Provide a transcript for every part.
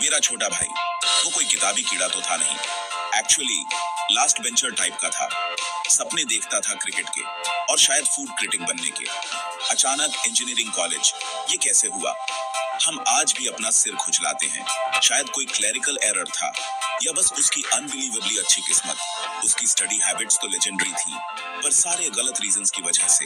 मेरा छोटा भाई वो कोई किताबी कीड़ा तो था नहीं। एक्चुअली लास्ट बेंचर टाइप का था। सपने देखता था क्रिकेट के और शायद फूड क्रिटिक बनने के। अचानक इंजीनियरिंग कॉलेज, ये कैसे हुआ? हम आज भी अपना सिर खुजलाते हैं। शायद कोई क्लरिकल एरर था या बस उसकी अनबिलीवेबली अच्छी किस्मत। उसकी स्टडी हैबिट्स तो लेजेंडरी थी, पर सारे गलत रीजंस की वजह से।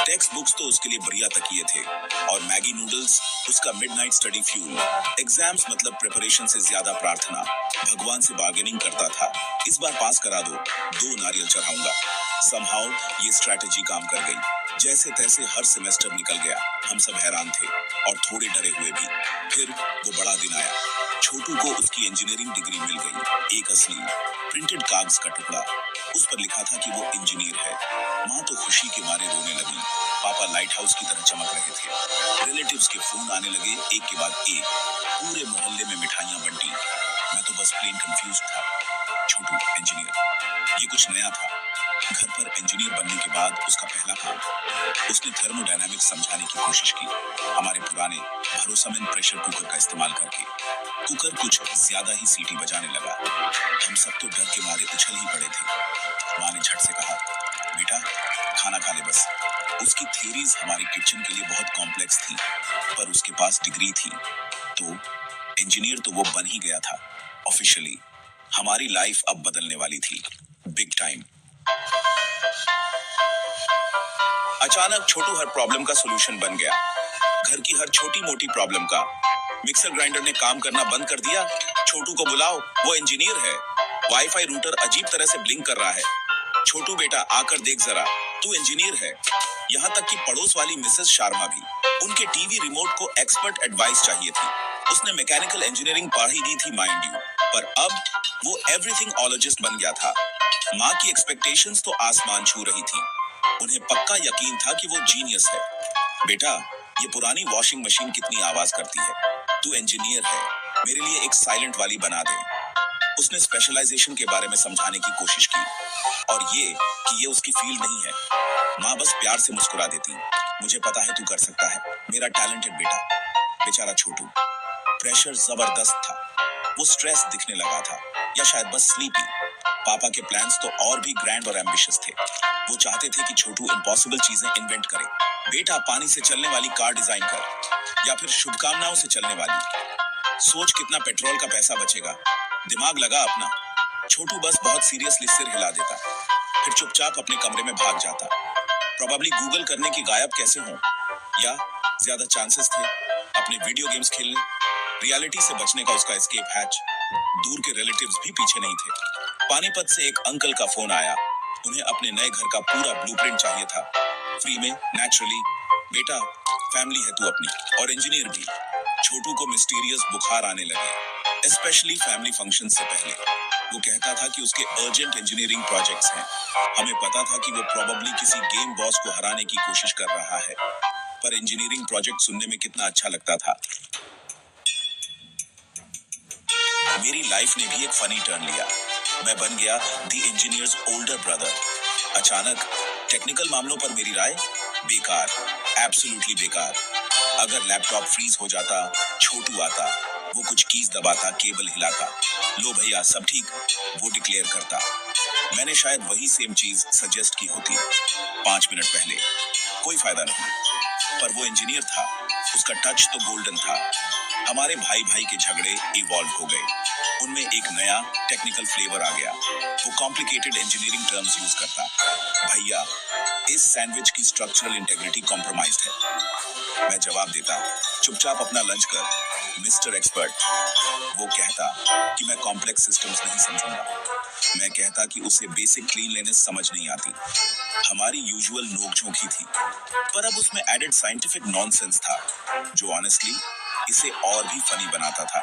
टेक्स्ट बुक्स तो उसके लिए बढ़िया तकिए थे और मैगी नूडल्स उसका मिडनाइट स्टडी फ्यूल। एग्जाम्स मतलब प्रिपरेशन से ज्यादा प्रार्थना। भगवान से बार्गेनिंग करता था, इस बार पास करा दो, 2 नारियल चढ़ाऊंगा। समहाउ ये स्ट्रैटेजी काम कर गई। जैसे तैसे हर सेमेस्टर निकल गया। हम सब हैरान थे और थोड़े डरे हुए भी। फिर वो बड़ा दिन आया। छोटू को उसकी इंजीनियरिंग डिग्री मिल गई, एक असली प्रिंटेड कागज का टुकड़ा। उस पर लिखा था कि वो इंजीनियर है। माँ तो खुशी के मारे रोने लगी। पापा लाइट हाउस की तरह चमक रहे थे। रिलेटिव्स के फोन आने लगे, एक के बाद एक। पूरे मोहल्ले में मिठाइयां बंटी। मैं तो बस प्लेन कंफ्यूज था। छोटू इंजीनियर, ये कुछ नया था। घर पर इंजीनियर बनने के बाद उसका पहला काम, उसने थर्मोडायनामिक्स समझाने की कोशिश की। हमारे पुराने भरोसेमंद प्रेशर कुकर का इस्तेमाल करके। कुकर कुछ ज्यादा ही सीटी बजाने लगा। हम सब तो डर के मारे उछल ही पड़े थे। माँ ने झट से कहा, बेटा खाना खा ले बस। उसकी थ्योरीज हमारे किचन के लिए बहुत कॉम्प्लेक्स थी, पर उसके पास डिग्री थी, तो इंजीनियर तो वो बन ही गया था ऑफिशियली। हमारी लाइफ अब बदलने वाली थी, बिग टाइम। अचानक छोटू हर प्रॉब्लम का सॉल्यूशन बन गया। घर की हर छोटी मोटी प्रॉब्लम का। मिक्सर ग्राइंडर ने काम करना बंद कर दिया, छोटू को बुलाओ, वो इंजीनियर है। वाईफाई रूटर अजीब तरह से ब्लिंक कर रहा है, छोटू बेटा आकर देख जरा, तू इंजीनियर है। यहाँ तक कि पड़ोस वाली मिसेस शर्मा भी, उनके टीवी रिमोट को एक्सपर्ट एडवाइस चाहिए थी। उसने मैकेनिकल इंजीनियरिंग पढ़ ही दी थी माइंड यू, पर अब वो एवरीथिंग ओलॉजिस्ट बन गया था। माँ की एक्सपेक्टेशंस तो आसमान छू रही थी। उन्हें पक्का यकीन था कि वो जीनियस है। बेटा ये पुरानी वॉशिंग मशीन कितनी आवाज करती है, तू इंजीनियर है, मेरे लिए एक साइलेंट वाली बना दे। उसने स्पेशलाइजेशन के बारे में समझाने की कोशिश की, और ये कि ये उसकी फील्ड नहीं है। माँ बस प्यार से मुस्कुरा देती, मुझे पता है तू कर सकता है, मेरा टैलेंटेड बेटा। बेचारा छोटू, प्रेशर जबरदस्त था। वो स्ट्रेस दिखने लगा था, या शायद बस स्लीपी। पापा के प्लान्स तो और भी ग्रैंड और एम्बिशियस थे। वो चाहते थे कि छोटू इम्पॉसिबल चीजें इन्वेंट करे। बेटा पानी से चलने वाली कार डिजाइन कर, या फिर शुभकामनाओं से चलने वाली। सोच कितना पेट्रोल का पैसा बचेगा, दिमाग लगा अपना। छोटू बस बहुत सीरियसली सिर हिला देता, फिर चुपचाप अपने कमरे में भाग जाता। प्रोबेबली गूगल करने की गायब कैसे हों, या ज्यादा चांसेस थे अपने वीडियो गेम्स खेलने। रियलिटी से बचने का उसका एस्केप हैच। दूर के रिलेटिव्स भी पीछे नहीं थे। पानीपत से एक अंकल का फोन आया, उन्हें अपने नए घर का पूरा ब्लूप्रिंट चाहिए था, फ्री में नेचुरली। बेटा फैमिली है तू अपनी, और इंजीनियर भी। छोटू को मिस्टीरियस बुखार आने लगे, स्पेशली फैमिली फंक्शन से पहले। वो कहता था कि उसके अर्जेंट इंजीनियरिंग प्रोजेक्ट्स हैं। हमें पता था कि वो प्रोबेबली किसी गेम बॉस को हराने की कोशिश कर रहा है, पर इंजीनियरिंग प्रोजेक्ट सुनने में कितना अच्छा लगता था। मेरी लाइफ ने भी एक फनी टर्न लिया। मैं बन गया द इंजीनियर्स ओल्डर ब्रदर। अचानक टेक्निकल मामलों पर मेरी राय बेकार, एब्सोल्युटली बेकार। अगर लैपटॉप फ्रीज हो जाता, छोटू आता, वो कुछ कीज दबाता, केबल हिलाता, लो भैया सब ठीक, वो डिक्लेयर करता। मैंने शायद वही सेम चीज सजेस्ट की होती 5 मिनट पहले। कोई फायदा नहीं। पर वो इंजीनियर था, उसका टच तो गोल्डन था। हमारे भाई भाई के झगड़े इवॉल्व हो गए, उनमें एक नया टेक्निकल फ्लेवर आ गया। वो कॉम्प्लिकेटेड इंजीनियरिंग टर्म्स यूज करता। भैया इस सैंडविच की स्ट्रक्चरल इंटेग्रिटी कॉम्प्रोमाइज्ड है। मैं जवाब देता, चुपचाप अपना लंच कर मिस्टर एक्सपर्ट। वो कहता कि मैं कॉम्प्लेक्स सिस्टम्स नहीं समझूंगा। मैं कहता कि उसे बेसिक क्लीनलीनेस समझ नहीं आती। हमारी यूजुअल नोकझोंक ही थी, पर अब उसमें एडेड साइंटिफिक नॉनसेंस था, जो ऑनेस्टली इसे और भी फनी बनाता था।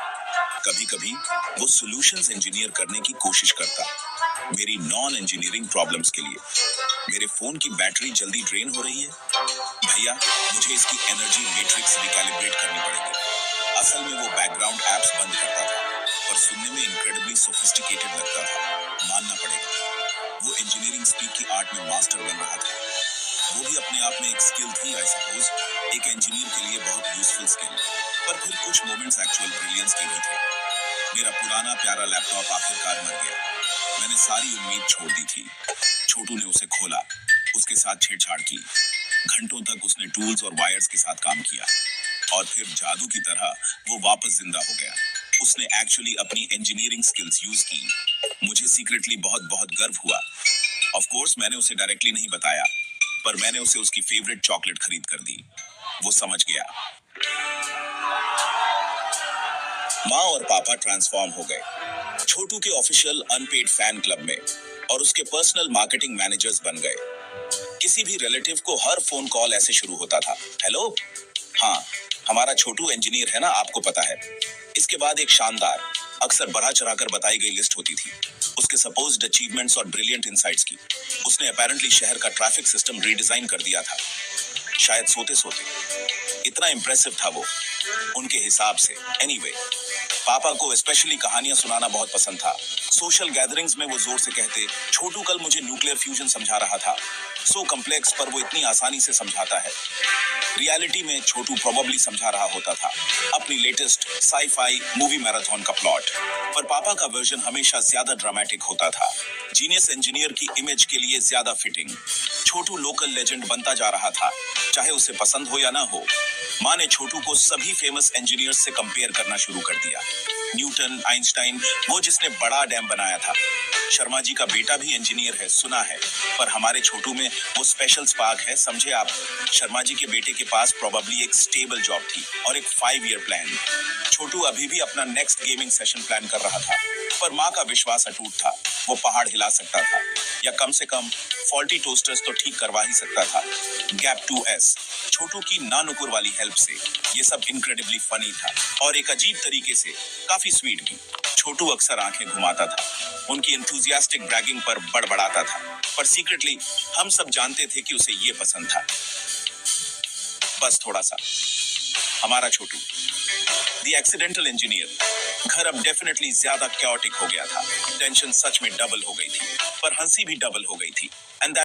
कभी कभी वो सॉल्यूशंस इंजीनियर करने की कोशिश करता, मेरी नॉन इंजीनियरिंग प्रॉब्लम्स के लिए। मेरे फोन की बैटरी जल्दी ड्रेन हो रही है भैया, मुझे इसकी एनर्जी मैट्रिक्स रिकैलिब्रेट करनी पड़ेगी। असल में वो बैकग्राउंड एप्स बंद करता था, पर सुनने में इनक्रेडिबली सोफिस्टिकेटेड लगता था। मानना पड़ेगा, वो इंजीनियरिंग स्पीक की आर्ट में मास्टर बन रहा था। वो भी अपने आप में एक स्किल थी, आई सपोज, एक इंजीनियर के लिए बहुत यूजफुल स्किल। पर फिर कुछ मोमेंट्स एक्चुअल ब्रिलियंस के भी थे। मेरा पुराना प्यारा लैपटॉप आखिरकार मर गया। मैंने सारी उम्मीद छोड़ दी थी। छोटू ने उसे खोला, उसके साथ छेड़छाड़ की। घंटों तक उसने टूल्स और वायर्स के साथ काम किया और फिर जादू की तरह वो वापस जिंदा हो गया। उसने एक्चुअली अपनी इंजीनियरिंग स्किल्स यूज की। मुझे सीक्रेटली बहुत बहुत गर्व हुआ। ऑफ कोर्स मैंने उसे डायरेक्टली नहीं बताया, पर मैंने उसे उसकी फेवरेट चॉकलेट खरीद कर दी। वो समझ गया। माँ और पापा ट्रांसफॉर्म हो गए छोटू के ऑफिशियल अनपेड फैन क्लब में और उसके पर्सनल मार्केटिंग मैनेजर्स बन गए। किसी भी रिलेटिव को हर फोन कॉल ऐसे शुरू होता था, हेलो, हाँ, हमारा छोटू इंजीनियर है ना, आपको पता है। इसके बाद एक शानदार, अक्सर बढ़ा चढ़ाकर बताई गई लिस्ट होती थी उसके सपोज्ड अचीवमेंट्स और ब्रिलियंट इनसाइट्स की। उसने अपेरेंटली शहर का ट्रैफिक सिस्टम रीडिजाइन कर दिया था, शायद सोते सोते। इतना इंप्रेसिव था वो उनके हिसाब से। एनीवे, पापा को स्पेशली कहानियां सुनाना बहुत पसंद था। सोशल गैदरिंग्स में वो जोर से कहते, छोटू कल मुझे न्यूक्लियर फ्यूजन समझा रहा था, सो कॉम्प्लेक्स पर वो इतनी आसानी से समझाता है। रियलिटी में छोटू प्रोबेबली समझा रहा होता था अपनी लेटेस्ट साई-फाई मूवी मैराथन का प्लॉट, पर पापा का वर्जन हमेशा ज्यादा ड्रामेटिक होता था। जीनियस इंजीनियर की इमेज के लिए ज्यादा फिटिंग। छोटू लोकल लेजेंड बनता जा रहा था, चाहे उसे पसंद हो या ना हो। माँ ने छोटू को सभी फेमस इंजीनियर्स से कंपेयर करना शुरू कर दिया। न्यूटन, आइंस्टाइन, वो जिसने बड़ा डैम बनाया था। शर्मा जी का बेटा भी इंजीनियर है, सुना है, पर हमारे छोटू में वो स्पेशल स्पार्क है, समझे आप। शर्मा जी के बेटे के पास प्रोबेबली एक स्टेबल जॉब थी और एक 5 ईयर प्लान। छोटू अभी भी अपना नेक्स्ट गेमिंग सेशन प्लान कर रहा था, पर माँ का विश्वास अटूट था। वो पहाड़ हिला सकता था, या कम से कम फॉल्टी टोस्टर्स तो ठीक करवा ही सकता था। गैप 2S छोटू की नानुकुर वाली हेल्प से ये सब इनक्रेडिबली फनी था और एक अजीब तरीके से काफी स्वीट भी। छोटू अक्सर आंखें घुमाता था, उनकी एंथुसियास्टिक ब्रैगिंग पर बड़बड़ाता था, पर सीक्रेटली हम सब जानते थे कि उसे ये पसंद था, बस थोड़ा सा। हमारा छोटू द एक्सीडेंटल इंजीनियर। घर अब डेफिनेटली ज्यादा क्योटिक हो गया था। टेंशन सच में डबल हो गई थी, पर हंसी भी डबल हो गई थी। एंड